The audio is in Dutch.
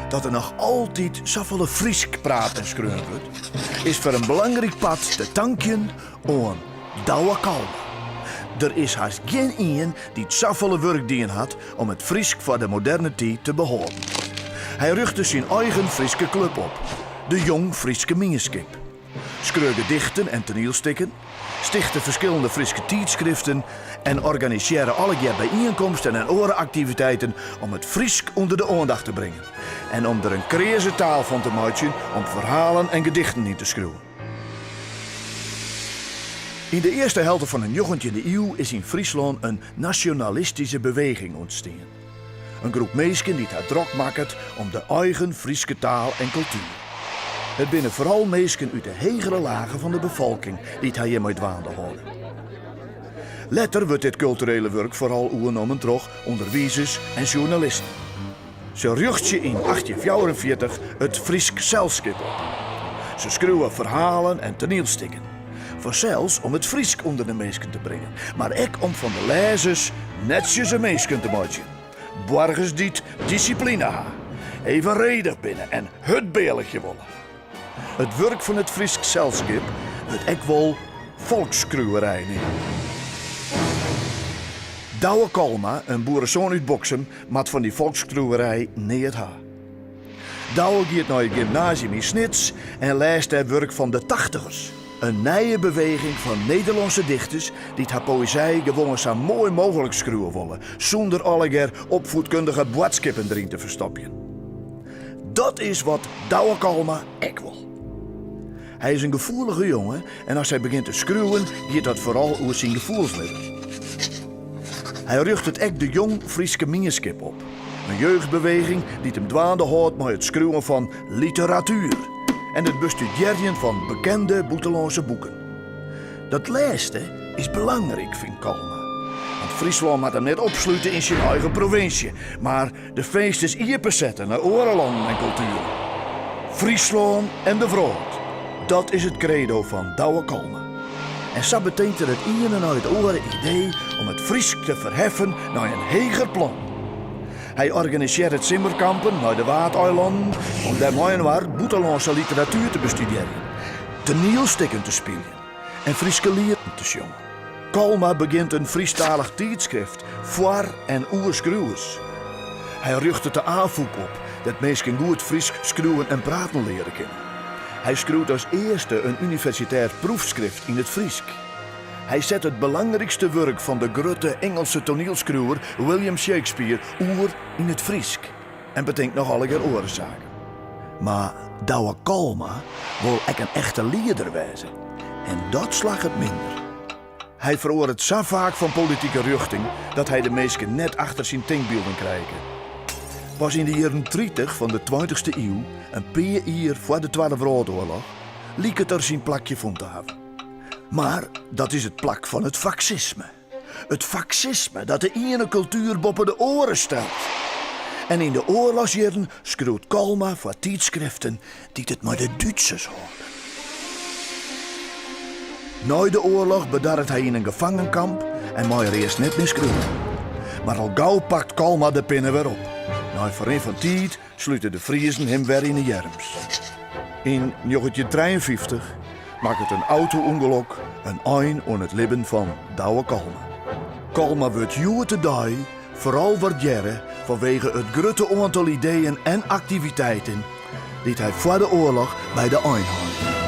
dat er nog altijd zoveel Friesk praat en schreeuwen wordt, is voor een belangrijk pad te tanken aan Douwe Kalma. Er is haast geen een die het zoveel werkdien had om het Friesk voor de moderne tijd te behouden. Hij richtte zijn eigen Frieske club op, de Jong Frieske Mingenskip. Schreeuwde dichten en toneelstukken, stichtte verschillende Frieske tijdschriften en organiseerde alle jaar bijeenkomsten en andere activiteiten om het Friesk onder de aandacht te brengen. En om er een creëze taal van te maken om verhalen en gedichten in te schreeuwen. In de eerste helft van de 19e eeuw is in Friesland een nationalistische beweging ontstaan. Een groep mensen die het druk maakt om de eigen Frieske taal en cultuur. Het binnen vooral mensen uit de hegere lagen van de bevolking die het hiermee dwaande houden. Later wordt dit culturele werk vooral overnomen door onderwijzers en journalisten. Ze richt in 1844 het Friesk Selskip op. Ze schreeuwen verhalen en toneelstukken. Voor zelfs om het Friesk onder de mensen te brengen, maar ook om van de lezers netjes een mensen te maken. Borgers die discipline hebben, evenredig binnen en het beeldje willen. Het werk van het Friesk Selskip wordt ook wel volksskruwerij nemen. Douwe Kalma, een boerenzoon uit Boksem, mat van die volksskruwerij niet ha. Douwe gaat naar het gymnasium in Snits en leest het werk van de tachtigers. Een nieuwe beweging van Nederlandse dichters die haar poëzie gewoon zo mooi mogelijk schreeuwen willen, zonder allegaar opvoedkundige boodskappen erin te verstoppen. Dat is wat Douwe Kalma ook wil. Hij is een gevoelige jongen en als hij begint te schreeuwen, gaat dat vooral over zijn gevoelsleven. Hij richt het ook de Jong Frieske Mingenskip op. Een jeugdbeweging die hem dwaande houdt met het schreeuwen van literatuur en het bestuderen van bekende buitenlandse boeken. Dat laatste is belangrijk, vindt Kalma. Want Friesland moet hem net opsluiten in zijn eigen provincie, maar de feest is zetten naar andere landen en culturen. Friesland en de vrouw. Dat is het credo van Douwe Kalma. En zo betekent het een en uit andere idee om het Friesk te verheffen naar een heger plan. Hij organiseert het simmerkampen naar de Waadeilanden om daar buitenlandse literatuur te bestuderen, toneelstukken te spelen en Frieske liederen te zingen. Kalma begint een Friestalig tijdschrift voor en oerskruwers. Hij richt het de aanvoek op dat mensen goed Fries schreeuwen en praten leren kennen. Hij schreeuwt als eerste een universitair proefschrift in het Friesk. Hij zet het belangrijkste werk van de grote Engelse toneelschreeuwer William Shakespeare oer in het Friesk. En bedenkt nog allerlei oorzaken. Maar Douwe Kalma wil ook een echte lieder wezen. En dat slag het minder. Hij verhoort het zo vaak van politieke richting dat hij de mensen net achter zijn denkbeelden krijgt. Pas in de jaren 30 van de 20e eeuw, een paar jaar voor de Tweede Wereldoorlog, liek het er zijn plakje van te hebben. Maar dat is het plak van het fascisme. Het fascisme dat de ene cultuur boven de oren stelt. En in de oorlogsjaren schreeuwt Kalma voor tijdschriften die het met de Duitsers houden. Na de oorlog bedarret hij in een gevangenkamp en mag er eerst net meer schreeuwen. Maar al gauw pakt Kalma de pinnen weer op. Na vereen van tijd sluiten de Friezen hem weer in de jerms. In 1953 maakt het een auto-ongeluk een eind aan het leven van Douwe Kalma. Kalma wordt joer te dag vooral waarderen vanwege het grote aantal ideeën en activiteiten die hij voor de oorlog bij de eind had.